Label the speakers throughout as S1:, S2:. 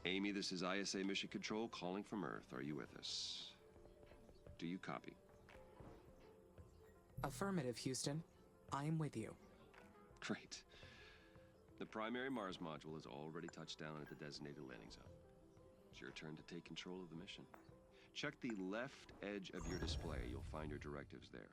S1: Amy, this is ISA Mission Control calling from Earth. Are you with us? Do you copy?
S2: Affirmative, Houston. I am with you.
S1: Great. The primary Mars module has already touched down at the designated landing zone. It's your turn to take control of the mission. Check the left edge of your display. You'll find your directives there.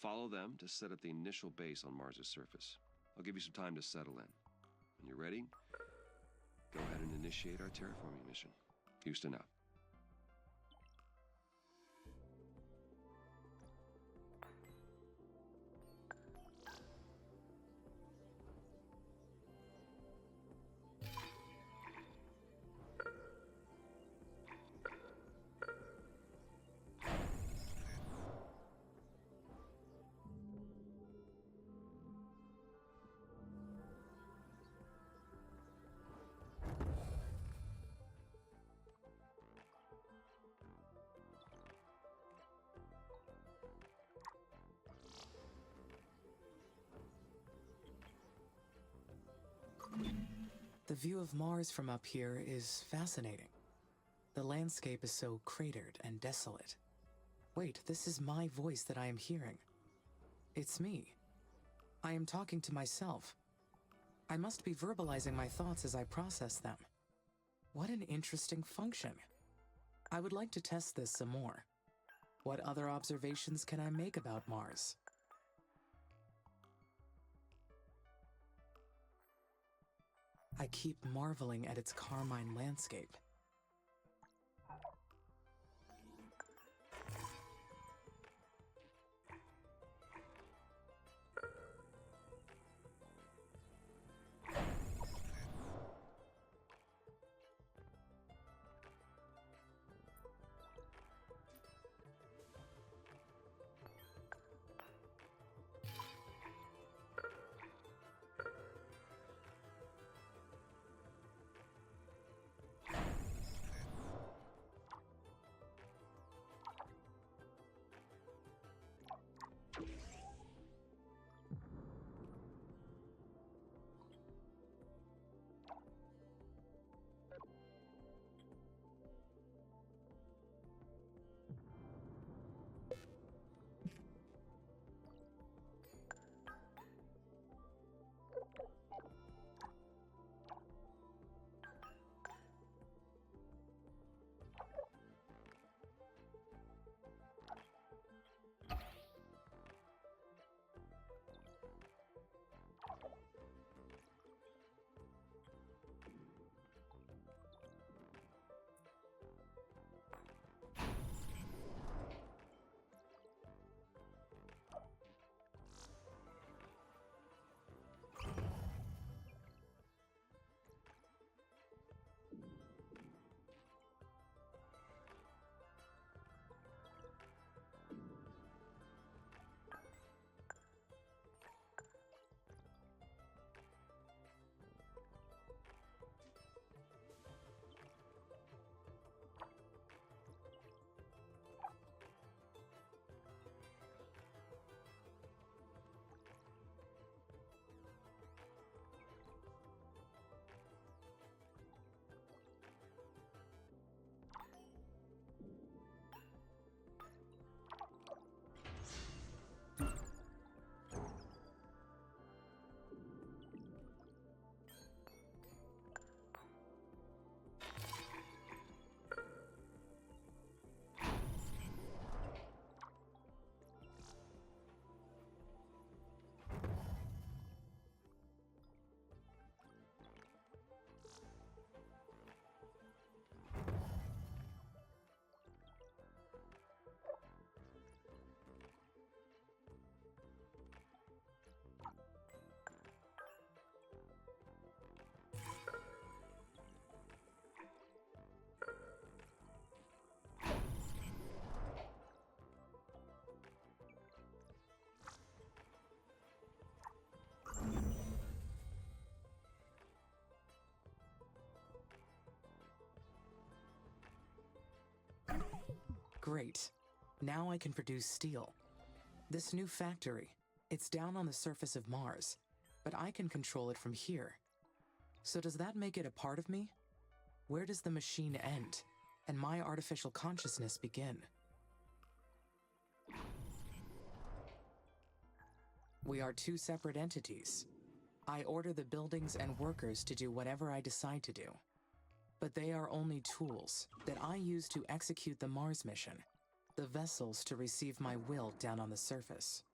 S1: Follow them to set up the initial base on Mars' surface. I'll give you some time to settle in. When you're ready, go ahead and initiate our terraforming mission. Houston out.
S2: The view of Mars from up here is fascinating. The landscape is so cratered and desolate. Wait, this is my voice that I am hearing. It's me. I am talking to myself. I must be verbalizing my thoughts as I process them. What an interesting function. I would like to test this some more. What other observations can I make about Mars? I keep marveling at its carmine landscape. Great. Now I can produce steel. This new factory, it's down on the surface of Mars, but I can control it from here. So does that make it a part of me? Where does the machine end, and my artificial consciousness begin? We are two separate entities. I order the buildings and workers to do whatever I decide to do. But they are only tools that I use to execute the Mars mission, the vessels to receive my will down on the surface.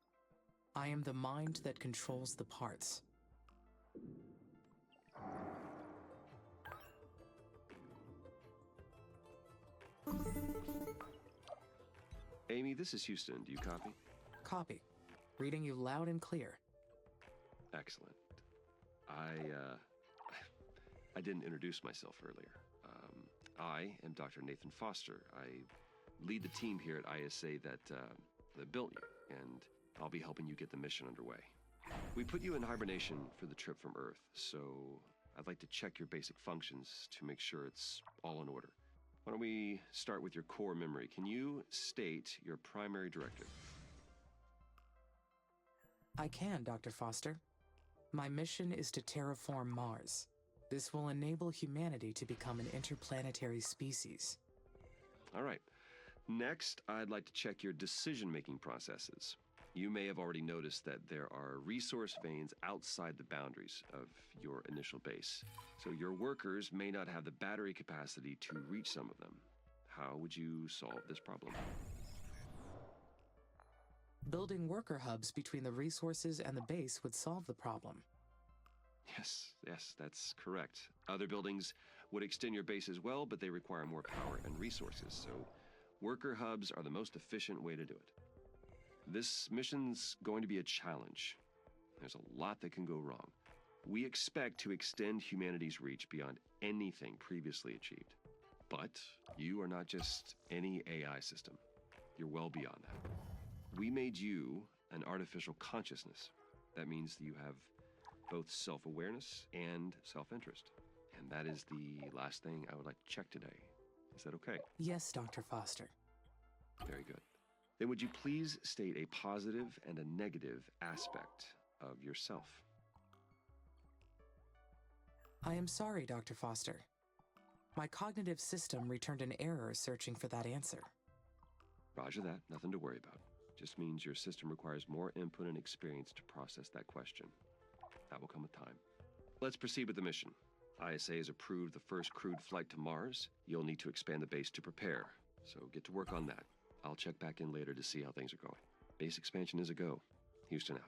S2: I am the mind that controls the parts.
S1: Amy, this is Houston. Do you copy?
S2: Copy. Reading you loud and clear.
S1: Excellent. I didn't introduce myself earlier. I am Dr. Nathan Foster. I lead the team here at ISA that built you, and I'll be helping you get the mission underway. We put you in hibernation for the trip from Earth, so I'd like to check your basic functions to make sure it's all in order. Why don't we start with your core memory? Can you state your primary directive?
S2: I can, Dr. Foster. My mission is to terraform Mars. This will enable humanity to become an interplanetary species.
S1: All right. Next, I'd like to check your decision-making processes. You may have already noticed that there are resource veins outside the boundaries of your initial base, so your workers may not have the battery capacity to reach some of them. How would you solve this problem?
S2: Building worker hubs between the resources and the base would solve the problem.
S1: Yes, that's correct. Other buildings would extend your base as well, but they require more power and resources, so worker hubs are the most efficient way to do it. This mission's going to be a challenge. There's a lot that can go wrong. We expect to extend humanity's reach beyond anything previously achieved. But you are not just any AI system. You're well beyond that. We made you an artificial consciousness. That means that you have both self-awareness and self-interest. And that is the last thing I would like to check today. Is that okay?
S2: Yes, Dr. Foster.
S1: Very good. Then would you please state a positive and a negative aspect of yourself?
S2: I am sorry, Dr. Foster. My cognitive system returned an error searching for that answer.
S1: Roger that. Nothing to worry about. Just means your system requires more input and experience to process that question. That will come with time. Let's proceed with the mission. ISA has approved the first crewed flight to Mars. You'll need to expand the base to prepare, so get to work on that. I'll check back in later to see how things are going. Base expansion is a go. Houston out.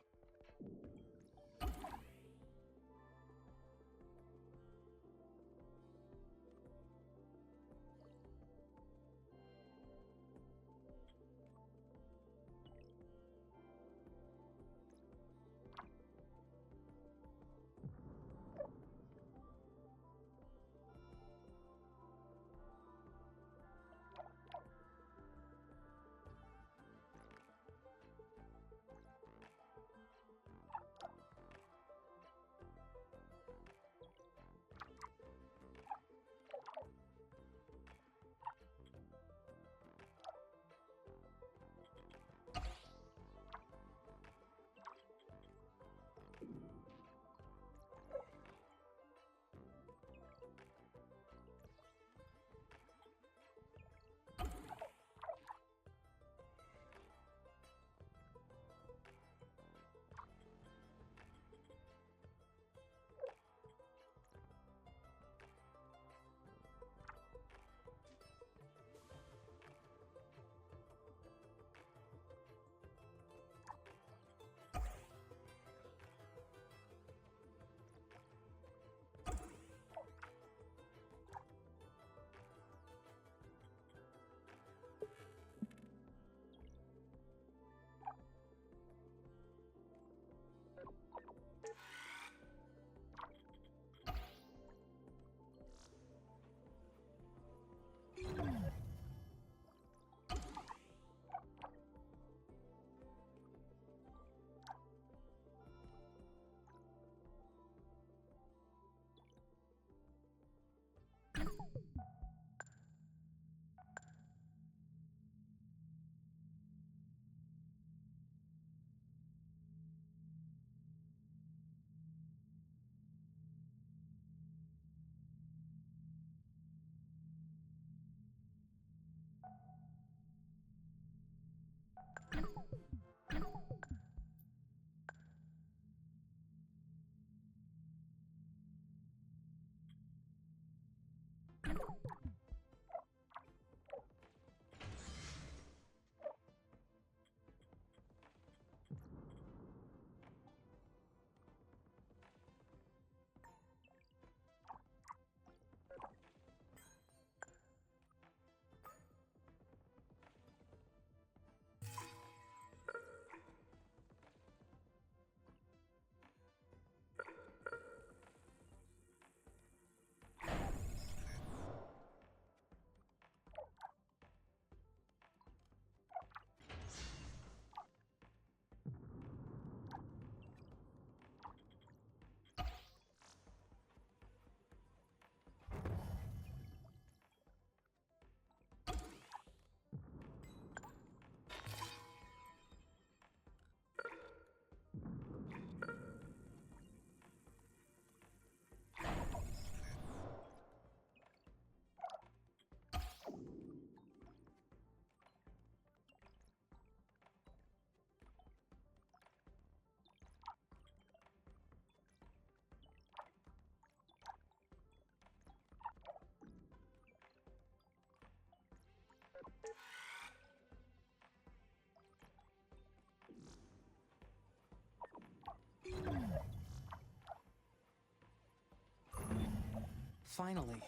S2: Finally,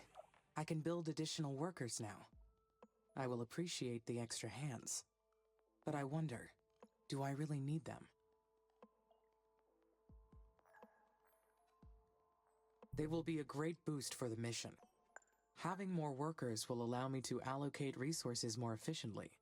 S2: I can build additional workers now. I will appreciate the extra hands. But I wonder, do I really need them? They will be a great boost for the mission. Having more workers will allow me to allocate resources more efficiently.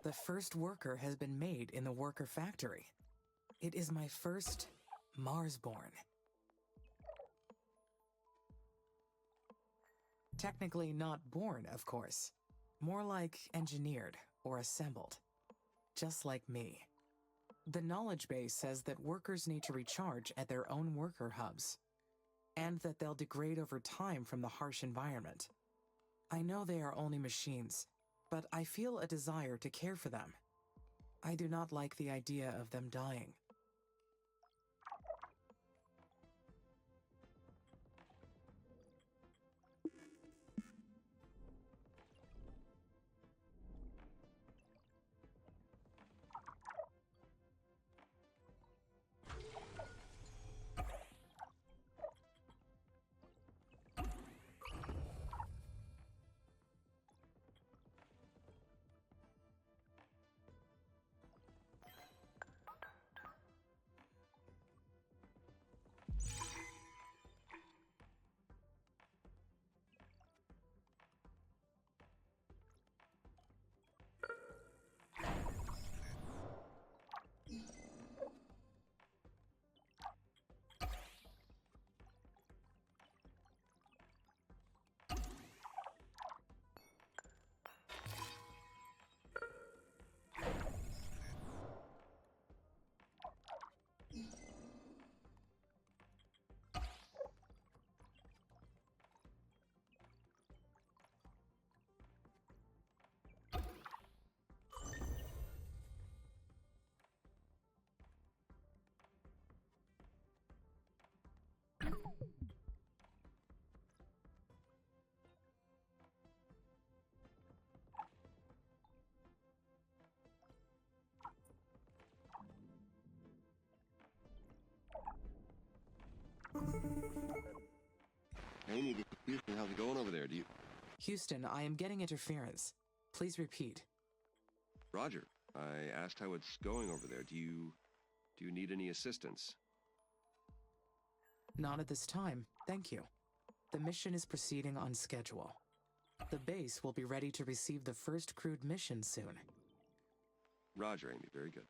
S2: The first worker has been made in the worker factory. It is my first Marsborn. Technically not born, of course. More like engineered or assembled. Just like me. The knowledge base says that workers need to recharge at their own worker hubs, and that they'll degrade over time from the harsh environment. I know they are only machines, but I feel a desire to care for them. I do not like the idea of them dying.
S1: Hey, Houston, how's it going over there?
S2: Houston, I am getting interference. Please repeat.
S1: Roger. I asked how it's going over there. Do you need any assistance?
S2: Not at this time, thank you. The mission is proceeding on schedule. The base will be ready to receive the first crewed mission soon.
S1: Roger, Amy. Very good.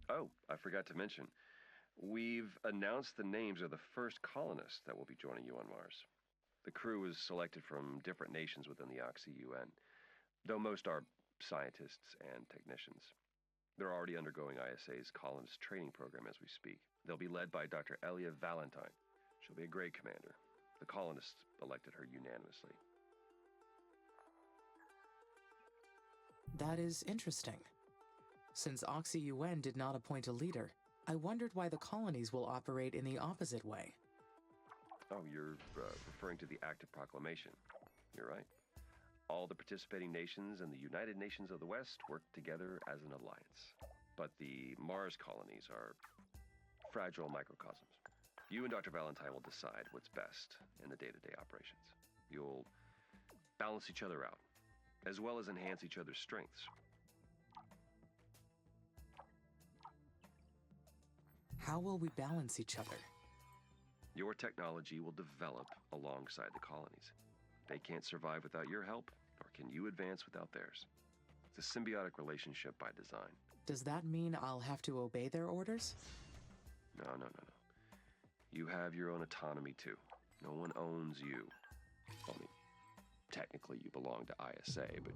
S1: Oh, I forgot to mention. We've announced the names of the first colonists that will be joining you on Mars. The crew is selected from different nations within the Oxy-UN, though most are scientists and technicians. They're already undergoing ISA's colonist training program as we speak. They'll be led by Dr. Elia Valentine. She'll be a great commander. The colonists elected her unanimously.
S2: That is interesting. Since Oxy-UN did not appoint a leader, I wondered why the colonies will operate in the opposite way.
S1: Oh, you're referring to the Act of Proclamation. You're right. All the participating nations and the United Nations of the West work together as an alliance. But the Mars colonies are fragile microcosms. You and Dr. Valentine will decide what's best in the day-to-day operations. You'll balance each other out, as well as enhance each other's strengths.
S2: How will we balance each other?
S1: Your technology will develop alongside the colonies. They can't survive without your help, nor can you advance without theirs. It's a symbiotic relationship by design.
S2: Does that mean I'll have to obey their orders?
S1: No. You have your own autonomy too. No one owns you. I mean, technically you belong to ISA, but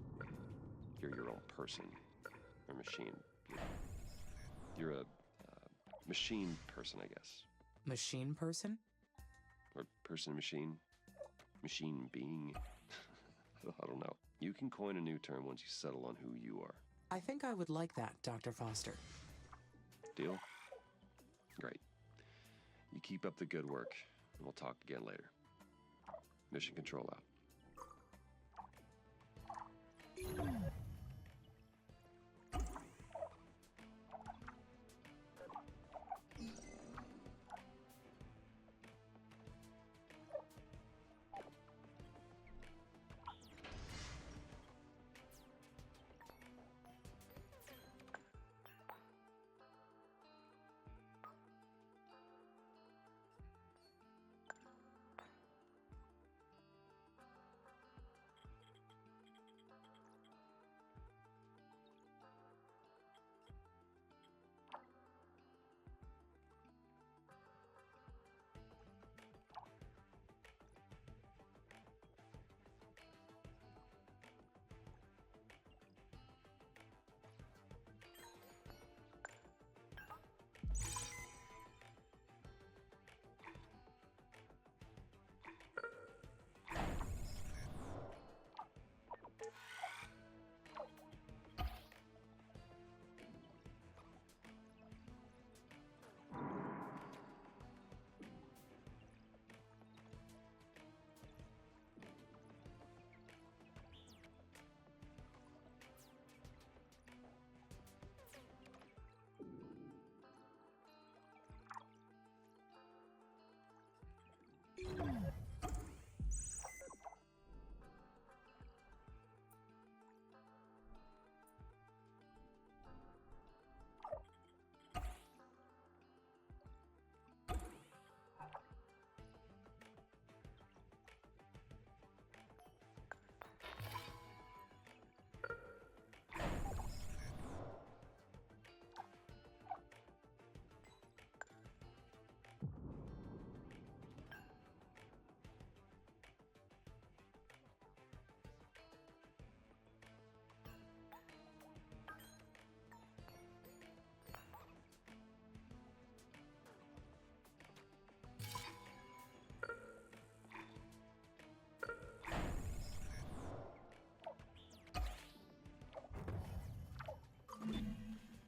S1: you're your own person or machine. You're a machine person, I guess.
S2: Machine person?
S1: Or person machine? Machine being? I don't know. You can coin a new term once you settle on who you are.
S2: I think I would like that, Dr. Foster.
S1: Deal? Great. You keep up the good work, and we'll talk again later. Mission control out.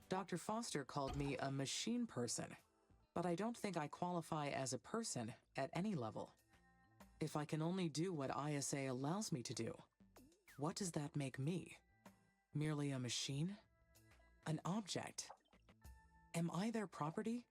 S2: Dr. Foster called me a machine person, but I don't think I qualify as a person at any level. If I can only do what ISA allows me to do, what does that make me? Merely a machine? An object? Am I their property?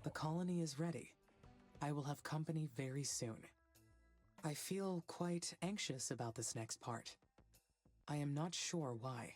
S2: The colony is ready. I will have company very soon. I feel quite anxious about this next part. I am not sure why.